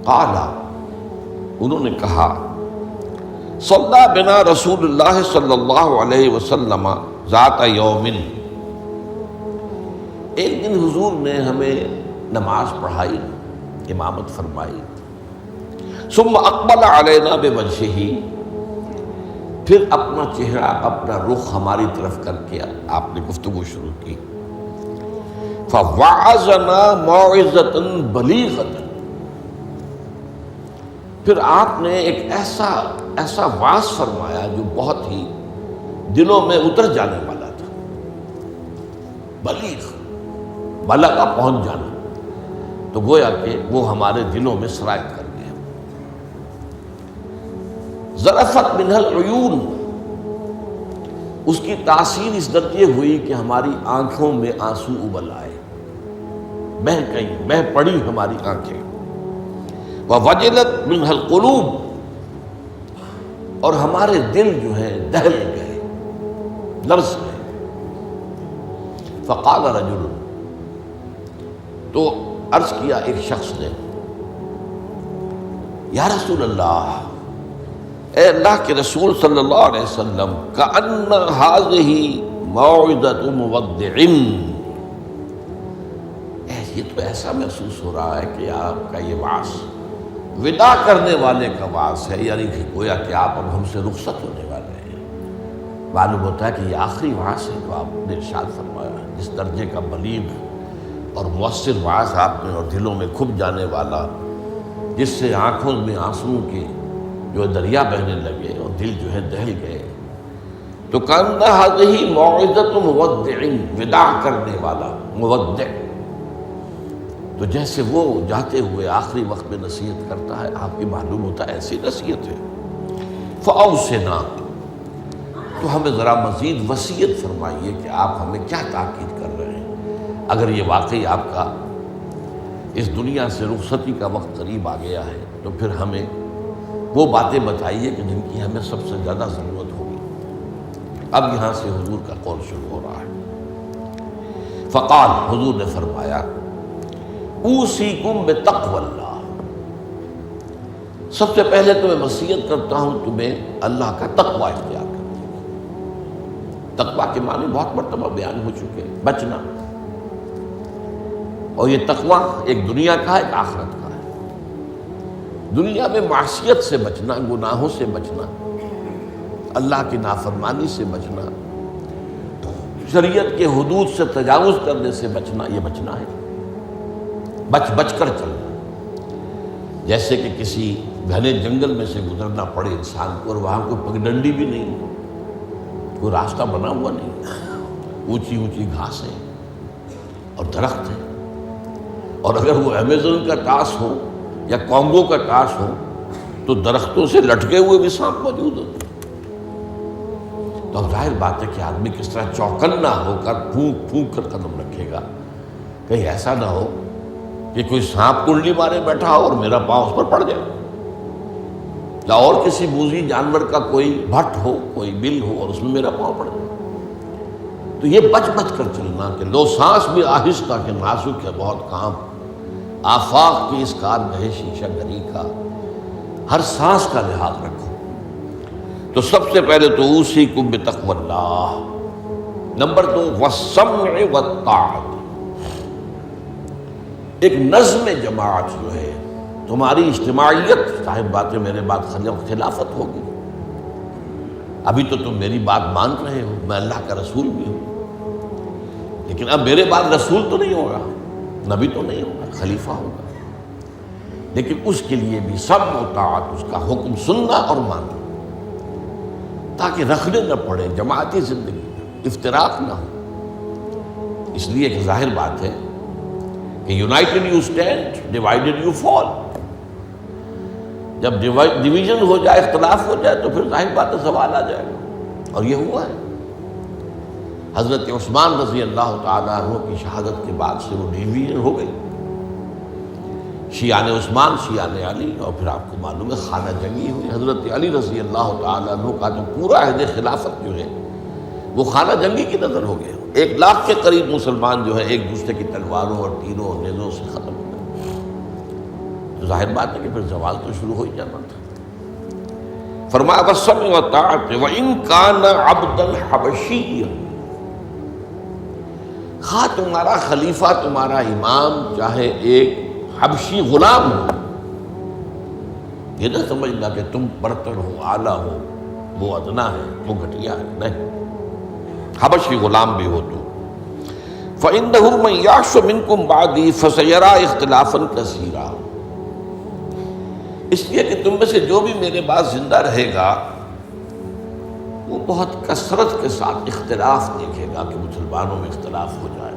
قال، انہوں نے کہا، صلی بنا رسول اللہ صلی اللہ علیہ وسلم ذات یوم، ایک دن حضور نے ہمیں نماز پڑھائی، امامت فرمائی، ثم اقبل علینا بوجہہ، پھر اپنا چہرہ اپنا رخ ہماری طرف کر کے آپ نے گفتگو شروع کی، فوعظنا موعظۃ بلیغۃ، پھر آپ نے ایک ایسا واعظ فرمایا جو بہت ہی دلوں میں اتر جانے والا تھا، بلیغ، بلغ پہنچ جانا، تو گویا کہ وہ ہمارے دلوں میں سرایت کر گیا۔ ذرفت منہ العیون، اس کی تاثیر اس درجے ہوئی کہ ہماری آنکھوں میں آنسو ابل آئے، بہہ پڑی ہماری آنکھیں۔ ووجلت منہ القلوب، اور ہمارے دل جو ہے دہل گئے، لرز گئے۔ فقال رجل، تو عرض کیا ایک شخص نے، یا رسول اللہ، اے اللہ کے رسول صلی اللہ علیہ وسلم، کأن ہذہ موعظۃ مودع، یہ تو ایسا محسوس ہو رہا ہے کہ آپ کا یہ وعظ وداع کرنے والے کا وعظ ہے، یعنی کہ گویا کہ آپ اب ہم سے رخصت ہونے والے ہیں۔ معلوم ہوتا ہے کہ یہ آخری وعظ ہے جو آپ نے ارشاد فرمایا، جس درجے کا بلیغ اور مؤثر وعظ آپ نے، اور دلوں میں کھپ جانے والا، جس سے آنکھوں میں آنسوؤں کے جو دریا بہنے لگے اور دل جو ہے دہل گئے۔ تو کأن ہذہ موعظۃ مودع، وداع کرنے والا، مودع، تو جیسے وہ جاتے ہوئے آخری وقت میں نصیحت کرتا ہے، آپ کی معلوم ہوتا ہے ایسی نصیحت ہے۔ فأوصنا، تو ہمیں ذرا مزید وصیت فرمائیے کہ آپ ہمیں کیا تاکید کر رہے ہیں، اگر یہ واقعی آپ کا اس دنیا سے رخصتی کا وقت قریب آ گیا ہے تو پھر ہمیں وہ باتیں بتائیے کہ جن کی ہمیں سب سے زیادہ ضرورت ہوگی۔ اب یہاں سے حضور کا قول شروع ہو رہا ہے۔ فقال، حضور نے فرمایا، اوصیکم بتقوی اللہ، سب سے پہلے تو میں وصیت کرتا ہوں تمہیں اللہ کا تقوی اختیار کرنے کی۔ تقوی کے معنی بہت مرتبہ بیان ہو چکے، بچنا، اور یہ تقوی ایک دنیا کا ہے، ایک آخرت کا ہے۔ دنیا میں معصیت سے بچنا، گناہوں سے بچنا، اللہ کی نافرمانی سے بچنا، شریعت کے حدود سے تجاوز کرنے سے بچنا، یہ بچنا ہے، بچ کر چلنا۔ جیسے کہ کسی گھنے جنگل میں سے گزرنا پڑے انسان کو، اور وہاں کوئی پگڈنڈی بھی نہیں، کوئی راستہ بنا ہوا نہیں، اونچی اونچی گھاسیں اور درخت ہیں، اور اگر وہ امیزون کا ٹاس ہو یا کانگو کا ٹاس ہو تو درختوں سے لٹکے ہوئے بھی سانپ موجود ہوتے ہیں۔ تو اب ظاہر بات ہے کہ آدمی کس طرح چوکنا ہو کر پھونک پھونک کر قدم رکھے گا، کہیں ایسا نہ ہو کہ کوئی سانپ کنڈلی مارے بیٹھا ہو اور میرا پاؤں اس پر پڑ جائے، یا اور کسی موذی جانور کا کوئی بھٹ ہو، کوئی بل ہو اور اس میں میرا پاؤں پڑ جائے۔ تو یہ بچ کر چلنا کہ لو سانس بھی آہستہ کہ نازک ہے بہت کام، آفاق کی اس کارگاہ شیشہ گری کا، ہر سانس کا لحاظ رکھو۔ تو سب سے پہلے تو اوصیکم بتقوی اللہ، نمبر 2 والسمع والطاعت، ایک نظم جماعت جو ہے، تمہاری اجتماعیت، صاحب باتیں میرے بات خلافت ہوگی۔ ابھی تو تم میری بات مان رہے ہو، میں اللہ کا رسول بھی ہوں، لیکن اب میرے بعد رسول تو نہیں ہوگا، نبی تو نہیں ہوگا، خلیفہ ہوگا، لیکن اس کے لیے بھی سمع و طاعت، اس کا حکم سننا اور ماننا، تاکہ رکھنے نہ پڑے، جماعتی زندگی میں افتراق نہ ہو۔ اس لیے کہ ظاہر بات ہے کہ United you stand, divided you fall. جب ڈویژن ہو جائے، اختلاف ہو جائے، تو پھر ظاہر بات ہے زوال آ جائے گا، اور یہ ہوا ہے۔ حضرت عثمان رضی اللہ تعالیٰ عنہ کی شہادت کے بعد سے وہ ڈویژن ہو گئی، شیعان عثمان، شیعان علی، اور پھر آپ کو معلوم ہے خانہ جنگی ہوئی۔ حضرت علی رضی اللہ تعالیٰ عنہ کا جو پورا عہد خلافت جو ہے وہ خانہ جنگی کی نظر ہو گیا۔ 1 لاکھ کے قریب مسلمان جو ہے ایک دوسرے کی تلواروں اور تیروں اور نیزوں سے ختم ہو گئے۔ تو ظاہر بات ہے کہ پھر زوال تو شروع ہو ہی جانا تھا۔ فرمایا والسمع والطاعۃ وإن كان عبدا حبشیا، خواہ تمہارا خلیفہ تمہارا امام چاہے ایک حبشی غلام ہو، یہ نہ سمجھنا کہ تم برتر ہو، اعلیٰ ہو، وہ ادنا ہے، وہ گھٹیا ہے، نہیں، حبشی غلام بھی ہو تو فَإِنَّهُ مَن يَعْشُ مِنكُم بَعْدِي فَسَيَرَىٰ اخْتِلَافًا كَثِيرًا، اس لیے کہ تم میں سے جو بھی میرے بعد زندہ رہے گا وہ بہت کثرت کے ساتھ اختلاف دیکھے گا کہ مسلمانوں میں اختلاف ہو جائے۔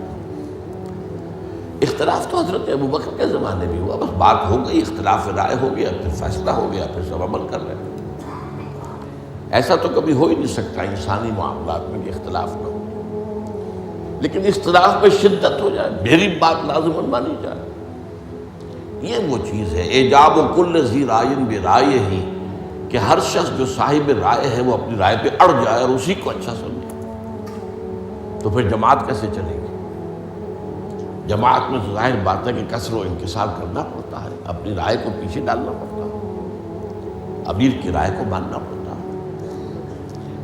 اختلاف تو حضرت ابوبکر کے زمانے بھی ہوا، بس بات ہو گئی، اختلاف رائے ہو گیا، پھر فیصلہ ہو گیا، پھر سب عمل کر رہے ہیں۔ ایسا تو کبھی ہو ہی نہیں سکتا انسانی معاملات میں کہ اختلاف نہ ہو، لیکن اختلاف میں شدت ہو جائے، میری بات لازماً مانی جائے، یہ وہ چیز ہے ایجاب کل ذی رائے برائے ہی، کہ ہر شخص جو صاحب رائے ہے وہ اپنی رائے پہ اڑ جائے اور اسی کو اچھا سمجھے، تو پھر جماعت کیسے چلے گی؟ جماعت میں تو ظاہر بات ہے کہ کثر و انکسار کرنا پڑتا ہے، اپنی رائے کو پیچھے ڈالنا پڑتا ہے، امیر کی رائے کو ماننا پڑتا ہے۔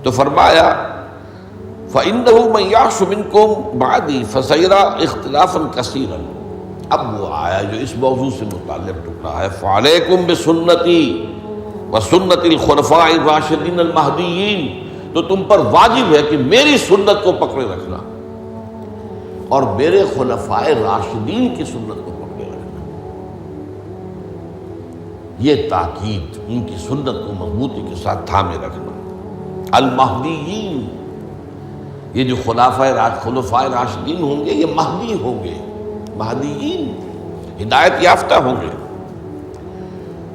تو فرمایا فَإِنَّهُ مَن يَعْشُ مِنكُم بَعْدِي فَسَيَرَىٰ اخْتِلَافًا كَثِيرًا، اب وہ آیا جو اس موضوع سے متعلق ٹکڑا ہے، فَعَلَيْكُمْ بِسُنَّتِي وَسُنَّتِ الْخُلَفَاءِ الرَّاشِدِينَ الْمَهْدِيِّينَ، تو تم پر واجب ہے کہ میری سنت کو پکڑے رکھنا اور میرے خلفائے راشدین کی سنت کو پکڑے رکھنا، یہ تاکید، ان کی سنت کو مضبوطی کے ساتھ تھامے رکھنا۔ المہدیین، یہ جو خلفائے راشدین ہوں گے یہ مہدی ہوں گے، مہدیین ہدایت یافتہ ہوں گے۔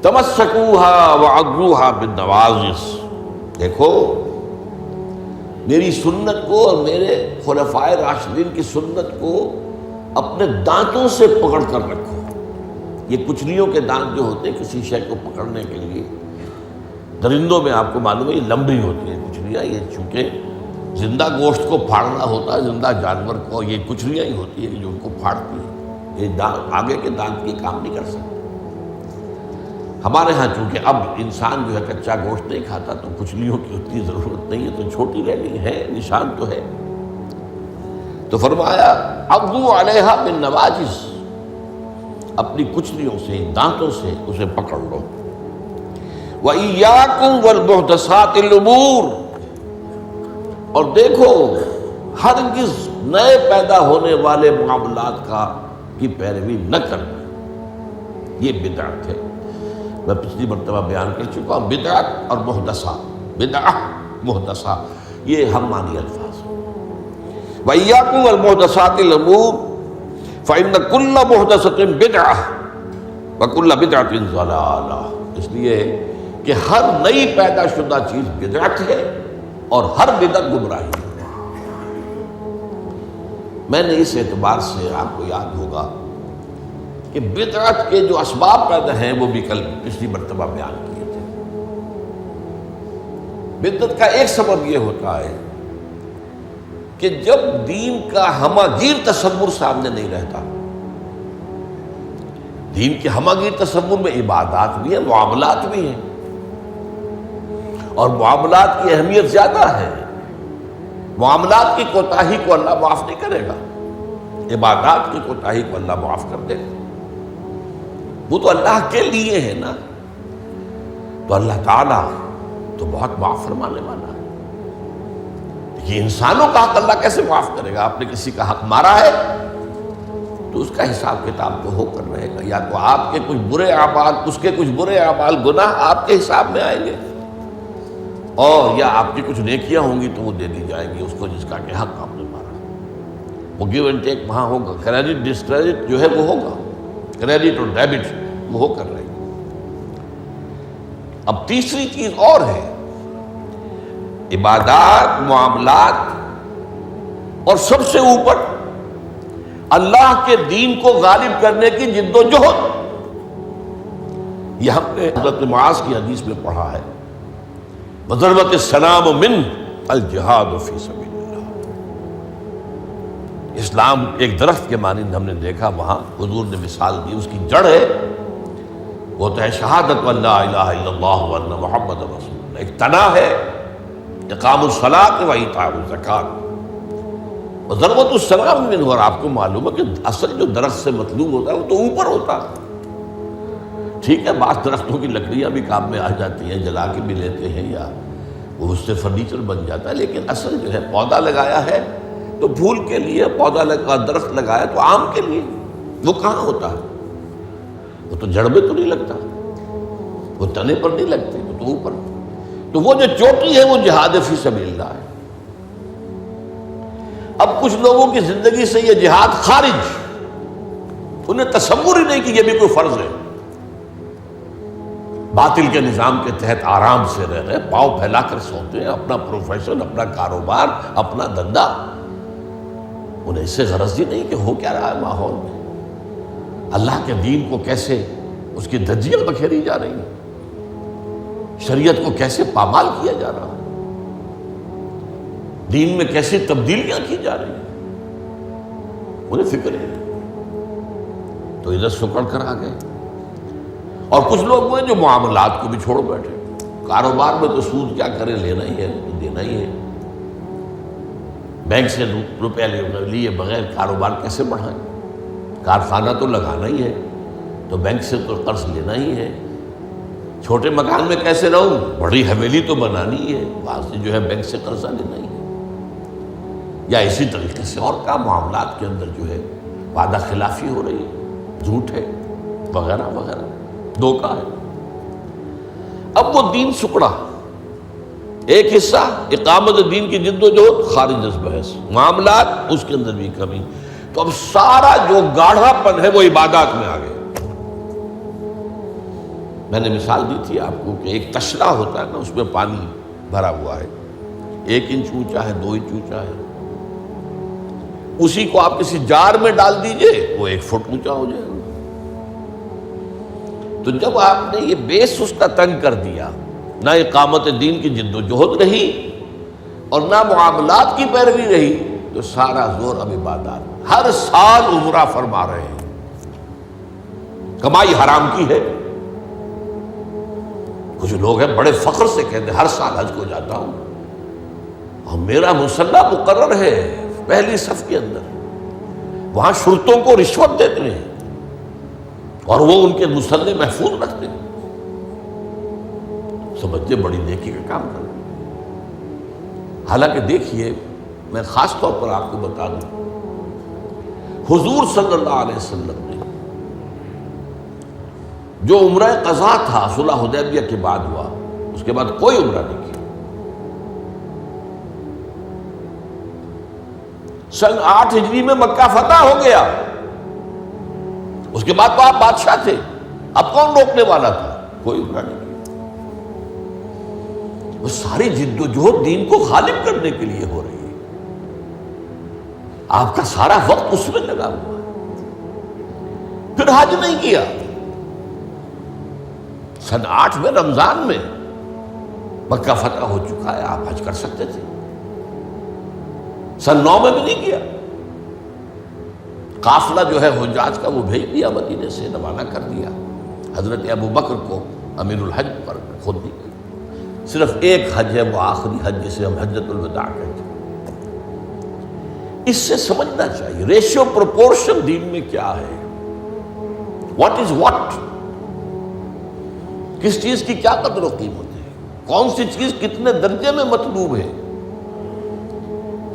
تمسکوها وعضوها بالنواجذ، دیکھو میری سنت کو اور میرے خلفائے راشدین کی سنت کو اپنے دانتوں سے پکڑ کر رکھو۔ یہ کچلیوں کے دانت جو ہوتے ہیں کسی شے کو پکڑنے کے لیے، درندوں میں آپ کو معلوم ہے یہ لمبی ہوتی ہیں کچلیاں، یہ چونکہ زندہ گوشت کو پھاڑنا ہوتا ہے، زندہ جانور کو یہ کچلیاں ہی ہوتی ہیں جو ان کو پھاڑتی ہیں، یہ آگے کے دانت کی کام نہیں کر سکتے۔ ہمارے ہاں چونکہ اب انسان جو ہے کچا گوشت نہیں کھاتا تو کچلیوں کی اتنی ضرورت نہیں ہے، تو چھوٹی رہنی ہے، نشان تو ہے۔ تو فرمایا عضوا علیہا بالنواجذ، اپنی کچلیوں سے، دانتوں سے اسے پکڑ لو۔ وَإِيَّاكُمْ وَالْمُحْدَثَاتِ الْأُمُورِ، اور دیکھو ہرگز نئے پیدا ہونے والے معاملات کی پیروی نہ کرنا، یہ بدعت ہے۔ میں پچھلی مرتبہ بیان کر چکا ہوں، بدعت اور محدثہ، بدعہ محدثہ یہ ہم معنی الفاظ ہیں۔ وَإِيَّاكُمْ وَالْمُحْدَثَاتِ الْأُمُورِ فَإِنَّ كُلَّ مُحْدَثَةٍ بِدْعَةٌ وَكُلَّ بِدْعَةٍ ضَلَالَةٌ، اس لیے کہ ہر نئی پیدا شدہ چیز بدعت ہے اور ہر بدعت گمراہی ہے۔ میں نے اس اعتبار سے آپ کو یاد ہوگا کہ بدعت کے جو اسباب پیدا ہیں وہ بھی کل پچھلی مرتبہ بیان کیے تھے۔ بدعت کا ایک سبب یہ ہوتا ہے کہ جب دین کا ہماگیر تصور سامنے نہیں رہتا، دین کے ہماگیر تصور میں عبادات بھی ہیں، معاملات بھی ہیں، اور معاملات کی اہمیت زیادہ ہے، معاملات کی کوتاہی کو اللہ معاف نہیں کرے گا، عبادات کی کوتاہی کو اللہ معاف کر دے گا، وہ تو اللہ کے لیے ہے نا، تو اللہ تعالیٰ تو بہت معاف فرمانے والا ہے۔ یہ انسانوں کا حق اللہ کیسے معاف کرے گا؟ آپ نے کسی کا حق مارا ہے تو اس کا حساب کتاب تو ہو کر رہے گا، یا تو آپ کے کچھ برے اعمال، اس کے کچھ برے اعمال، گناہ آپ کے حساب میں آئیں گے، اور یا آپ کی کچھ نیکیاں ہوں گی تو وہ دے دی جائیں گی اس کو جس کا کہ حق آپ نے مارا، وہ گیو اینڈ ٹیک وہاں ہوگا، کریڈٹ ڈسکریڈٹ جو ہے وہ ہوگا، کریڈٹ اور ڈیبٹ وہ ہو کر رہے گی۔ اب تیسری چیز اور ہے، عبادات، معاملات، اور سب سے اوپر اللہ کے دین کو غالب کرنے کی جد و جہد۔ یہ ہم نے حضرت معاذ کی حدیث میں پڑھا ہے، وَضَرْبَتِ السَّلَامُ مِنْ الْجِهَادُ فِي سَبِيلِ اللَّهِ۔ اسلام ایک درخت کے مانند ہم نے دیکھا، وہاں حضور نے مثال دی، اس کی جڑ ہے وہ تو ہے شہادت لا الہ الا اللہ وان محمد رسول اللہ، ایک تنا ہے اقام الصلاۃ و ایتاء الزکوٰۃ و ضربۃ السلام منہ، اور آپ کو معلوم ہے کہ اصل جو درخت سے مطلوب ہوتا ہے وہ تو اوپر ہوتا ہے۔ ٹھیک ہے، بعض درختوں کی لکڑیاں بھی کام میں آ جاتی ہیں، جلا کے بھی لیتے ہیں یا وہ اس سے فرنیچر بن جاتا ہے، لیکن اصل جو ہے پودا لگایا ہے تو پھول کے لیے، پودا لگا درخت لگایا تو آم کے لیے، وہ کہاں ہوتا ہے؟ وہ تو جڑ میں تو نہیں لگتا، وہ تنے پر نہیں لگتے، وہ تو اوپر۔ تو وہ جو چوٹی ہے وہ جہاد فی سبیل اللہ ہے۔ اب کچھ لوگوں کی زندگی سے یہ جہاد خارج، انہیں تصور ہی نہیں کہ یہ بھی کوئی فرض ہے، باطل کے نظام کے تحت آرام سے رہ رہے، پاؤں پھیلا کر سوتے ہیں، اپنا پروفیشن، اپنا کاروبار، اپنا دھندا، انہیں اس سے غرض ہی نہیں کہ ہو کیا رہا ہے ماحول میں، اللہ کے دین کو کیسے اس کی دھجیاں بکھیری جا رہی ہیں، شریعت کو کیسے پامال کیا جا رہا ہے، دین میں کیسی تبدیلیاں کی جا رہی ہیں، انہیں فکر ہے۔ تو ادھر سکڑ کر آ گئے۔ اور کچھ لوگ وہ ہیں جو معاملات کو بھی چھوڑ بیٹھے، کاروبار میں تو سود کیا کریں، لینا ہی ہے، دینا ہی ہے، بینک سے روپے لیے بغیر کاروبار کیسے بڑھائیں، کارخانہ تو لگانا ہی ہے، تو بینک سے تو قرض لینا ہی ہے، چھوٹے مکان میں کیسے رہوں، بڑی حویلی تو بنانی ہی ہے، وہاں سے جو ہے بینک سے قرضہ لینا ہی ہے، یا اسی طریقے سے اور کا معاملات کے اندر جو ہے وعدہ خلافی ہو رہی ہے، جھوٹ ہے، وغیرہ وغیرہ، دھوکہ ہے۔ اب وہ دین سکڑا، ایک حصہ اقامت دین کی جد و جہد خارج از بحث، معاملات اس کے اندر بھی کمی، تو اب سارا جو گاڑھا پن ہے وہ عبادات میں آ گیا۔ میں نے مثال دی تھی آپ کو کہ ایک تشلا ہوتا ہے نا، اس میں پانی بھرا ہوا ہے، 1 انچ اونچا ہے، 2 انچ اونچا ہے، اسی کو آپ کسی جار میں ڈال دیجئے وہ 1 فٹ اونچا ہو جائے گا۔ تو جب آپ نے یہ بیس اس کا تنگ کر دیا، نہ اقامت دین کی جد و جہد رہی اور نہ معاملات کی پیروی رہی، تو سارا زور اب عبادات، ہر سال عمرہ فرما رہے ہیں، کمائی حرام کی ہے۔ کچھ لوگ ہیں بڑے فخر سے کہتے ہیں ہر سال حج کو جاتا ہوں، اور میرا مصلی مقرر ہے پہلی صف کے اندر، وہاں شرطوں کو رشوت دیتے ہیں اور وہ ان کے مصلی محفوظ رکھتے ہیں، سمجھتے بڑی نیکی کا کام کر رہے ہیں۔ حالانکہ دیکھیے، میں خاص طور پر آپ کو بتا دوں، حضور صلی اللہ علیہ وسلم نے جو عمرہ قضا تھا صلح حدیبیہ کے بعد ہوا، اس کے بعد کوئی عمرہ نہیں کیا۔ سن 8 ہجری میں مکہ فتح ہو گیا، اس کے بعد تو آپ بادشاہ تھے، اب کون روکنے والا تھا؟ کوئی عمرہ نہیں کیا۔ وہ ساری جد و جہد دین کو غالب کرنے کے لیے ہو رہی ہے، آپ کا سارا وقت اس میں لگا ہوا ہے۔ پھر حج نہیں کیا، سن 8 میں رمضان میں مکہ فتح ہو چکا ہے، آپ حج کر سکتے تھے، سن 9 میں بھی نہیں کیا۔ قافلہ جو ہے حجاج کا وہ بھیج دیا، مدینے سے روانہ کر دیا، حضرت ابو بکر کو امیر الحج پر خود دی گئی۔ صرف ایک حج ہے، وہ آخری حج جسے ہم حجۃ الوداع کہتے ہیں۔ اس سے سمجھنا چاہیے ریشیو پروپورشن دین میں کیا ہے، واٹ از واٹ، کس چیز کی کیا قدر و قیمت ہے، کون سی چیز کتنے درجے میں مطلوب ہے۔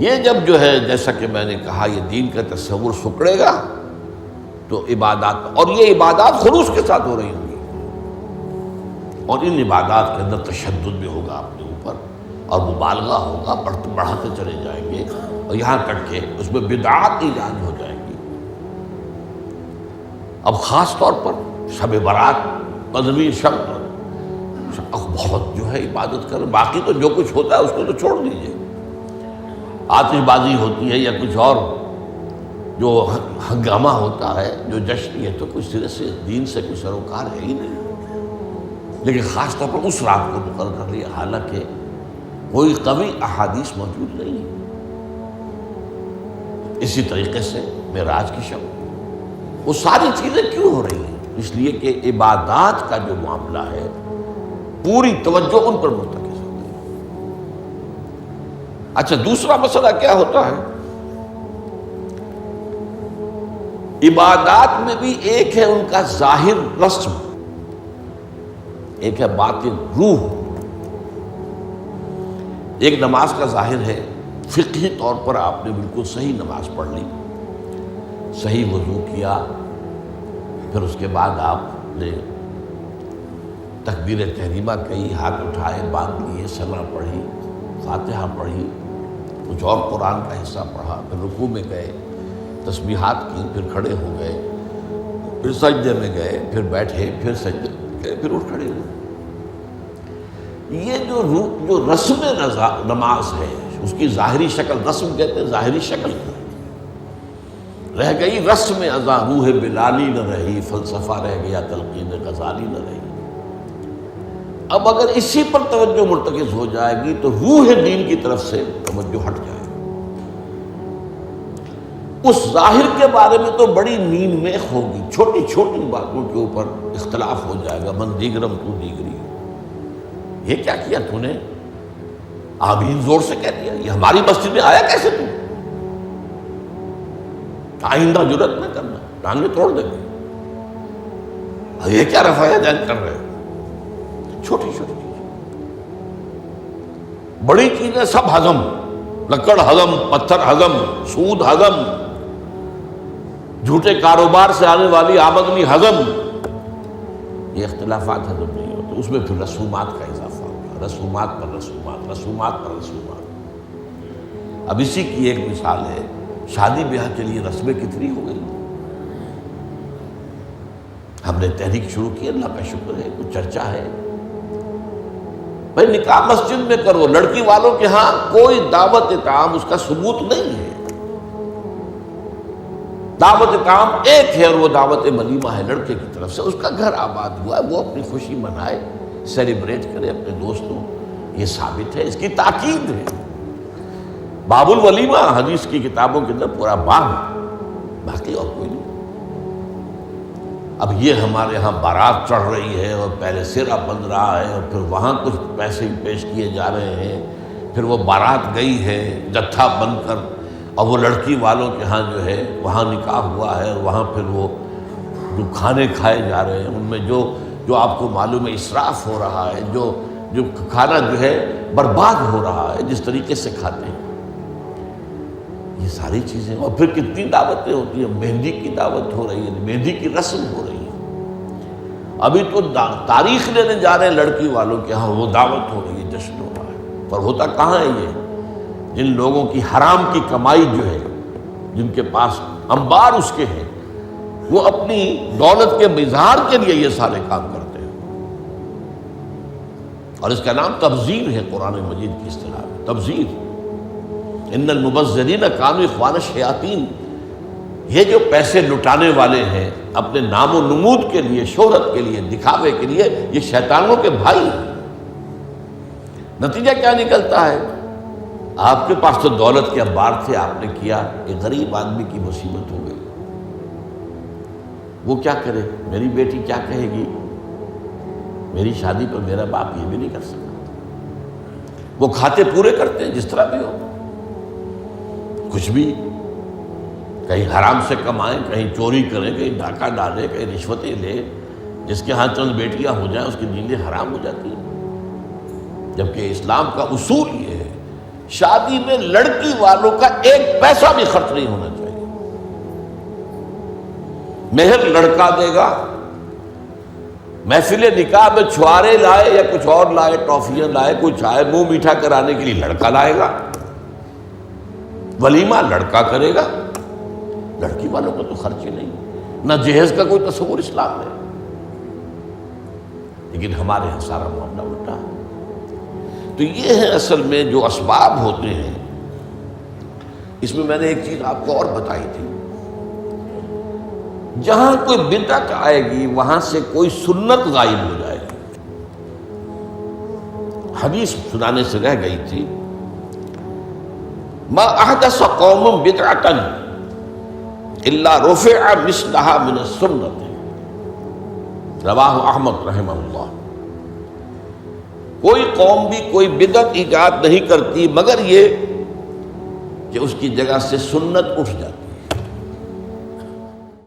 یہ جب جو ہے جیسا کہ میں نے کہا یہ دین کا تصور سکڑے گا تو عبادات، اور یہ عبادات خلوص کے ساتھ ہو رہی ہوں گی، اور ان عبادات کے اندر تشدد بھی ہوگا اپنے اوپر، اور مبالغہ ہوگا، بڑھاتے چلے جائیں گے، اور یہاں تک کہ اس میں بدعات ایجاد ہو جائیں گی۔ اب خاص طور پر شب برات، قدمی شب، بہت جو ہے عبادت کر، باقی تو جو کچھ ہوتا ہے اس کو تو چھوڑ دیجئے، آتش بازی ہوتی ہے یا کچھ اور جو ہنگامہ ہوتا ہے، جو جشن، یہ تو کچھ سرے سے دین سے کوئی سروکار ہے ہی نہیں۔ لیکن خاص طور پر اس رات کو مقرر کر لیا، حالانکہ کوئی قوی احادیث موجود نہیں ہے۔ اسی طریقے سے معراج کی شب، وہ ساری چیزیں کیوں ہو رہی ہیں؟ اس لیے کہ عبادات کا جو معاملہ ہے پوری توجہ ان پر مرتکز ہوتی ہے۔ اچھا، دوسرا مسئلہ کیا ہوتا ہے؟ عبادات میں بھی ایک ہے ان کا ظاہر رسم، ایک ہے باطن روح۔ ایک نماز کا ظاہر ہے، فقہی طور پر آپ نے بالکل صحیح نماز پڑھ لی، صحیح وضو کیا، پھر اس کے بعد آپ نے تکبیر تحریمہ کہی، ہاتھ اٹھائے، باندھ لیے، ثنا پڑھی، فاتحہ پڑھی، کچھ اور قرآن کا حصہ پڑھا، پھر رکوع میں گئے، تسبیحات کی، پھر کھڑے ہو گئے، پھر سجدے میں گئے، پھر بیٹھے، پھر سجدے میں گئے، پھر اٹھ کھڑے ہوئے۔ یہ جو رسم نماز ہے، اس کی ظاہری شکل، رسم کہتے ہیں ظاہری شکل کو، رہ گئی رسم ازاں روح بلالی نہ رہی، فلسفہ رہ گیا تلقین غزالی نہ رہی۔ اب اگر اسی پر توجہ مرتکز ہو جائے گی تو روح دین کی طرف سے توجہ ہٹ جائے گی۔ اس ظاہر کے بارے میں تو بڑی نیند میخ ہوگی، چھوٹی چھوٹی باتوں کے اوپر اختلاف ہو جائے گا، من دیگرم تو دیگری، یہ کیا کیا تو نے؟ آمین زور سے کہہ دیا، یہ ہماری مسجد میں آیا کیسے تو؟ آئندہ جرت نہ کرنا، ٹانگیں توڑ دیں گے۔ یہ کیا رفع دین کر رہے ہو؟ چھوٹی چھوٹی چیز، بڑی چیزیں سب ہضم، لکڑ ہضم، پتھر ہضم، سود ہضم، جھوٹے کاروبار سے آنے والی آمدنی ہضم، یہ اختلافات ہضم نہیں ہوتے۔ اس میں پھر رسومات کا اضافہ ہوگا، رسومات پر رسومات، رسومات پر رسومات۔ اب اسی کی ایک مثال ہے، شادی بیاہ کے لیے رسمیں کتنی ہو گئی۔ ہم نے تحریک شروع کی، اللہ کا شکر ہے، کچھ چرچا ہے۔ بھائی نکاح مسجد میں کرو، لڑکی والوں کے ہاں کوئی دعوت طعام اس کا ثبوت نہیں ہے۔ دعوت طعام ایک ہے، اور وہ دعوت ولیمہ ہے لڑکے کی طرف سے، اس کا گھر آباد ہوا ہے، وہ اپنی خوشی منائے، سیلیبریٹ کرے اپنے دوستوں، یہ ثابت ہے، اس کی تاکید ہے۔ باب الولیمہ حدیث کی کتابوں کے اندر پورا باب ہے، باقی اور کوئی نہیں۔ اب یہ ہمارے ہاں بارات چڑھ رہی ہے اور پہلے سرا بن رہا ہے، اور پھر وہاں کچھ پیسے پیش کیے جا رہے ہیں، پھر وہ بارات گئی ہے جتھا بن کر، اور وہ لڑکی والوں کے ہاں جو ہے وہاں نکاح ہوا ہے، اور وہاں پھر وہ جو کھانے کھائے جا رہے ہیں ان میں جو آپ کو معلوم ہے اسراف ہو رہا ہے، جو کھانا جو ہے برباد ہو رہا ہے جس طریقے سے کھاتے ہیں، یہ ساری چیزیں۔ اور پھر کتنی دعوتیں ہوتی ہیں، مہندی کی دعوت ہو رہی ہے، مہندی کی رسم ہو رہی ہے، ابھی تو تاریخ لینے جا رہے ہیں لڑکی والوں کے ہاں، وہ دعوت ہو رہی ہے، جشن ہو رہا ہے۔ پر ہوتا کہاں ہے یہ؟ جن لوگوں کی حرام کی کمائی جو ہے، جن کے پاس انبار اس کے ہیں، وہ اپنی دولت کے اظہار کے لیے یہ سارے کام کرتے ہیں، اور اس کا نام تبذیر ہے قرآن مجید کی اصطلاح میں، تبذیر۔ ان المبذرین کانوا اخوان الشیاطین، یہ جو پیسے لٹانے والے ہیں اپنے نام و نمود کے لیے، شہرت کے لیے، دکھاوے کے لیے، یہ شیطانوں کے بھائی ہیں۔ نتیجہ کیا نکلتا ہے؟ آپ کے پاس تو دولت کے انبار تھے، آپ نے کیا، ایک غریب آدمی کی مصیبت ہو گئی، وہ کیا کرے؟ میری بیٹی کیا کہے گی؟ میری شادی پر میرا باپ یہ بھی نہیں کر سکتا۔ وہ کھاتے پورے کرتے ہیں جس طرح بھی ہو، کچھ بھی، کہیں حرام سے کمائیں، کہیں چوری کریں، کہیں ڈاکہ ڈالیں، کہیں رشوتیں لیں، جس کے ہاں چند بیٹیاں ہو جائیں اس کی نیندیں حرام ہو جاتی ہیں۔ جبکہ اسلام کا اصول یہ ہے، شادی میں لڑکی والوں کا ایک پیسہ بھی خرچ نہیں ہونا چاہیے، مہر لڑکا دے گا، محفل نکاح میں چھوارے لائے یا کچھ اور لائے، ٹافیاں لائے، کچھ آئے، منہ میٹھا کرانے کے لیے لڑکا لائے گا، ولیمہ لڑکا کرے گا، لڑکی والوں کو تو خرچ ہی نہیں، نہ جہیز کا کوئی تصور اسلام میں۔ لیکن ہمارے یہاں سارا معاملہ الٹا ہے۔ تو یہ ہے اصل میں جو اسباب ہوتے ہیں۔ اس میں میں نے ایک چیز آپ کو اور بتائی تھی، جہاں کوئی بدعت آئے گی وہاں سے کوئی سنت غائب ہو جائے گی۔ حدیث سنانے سے رہ گئی تھی، ما احدث قوم بدعۃ الا رفع مثلها من السنت، رواہ احمد رحمہ اللہ۔ کوئی قوم بھی کوئی بدعت ایجاد نہیں کرتی مگر یہ کہ اس کی جگہ سے سنت اٹھ جاتی۔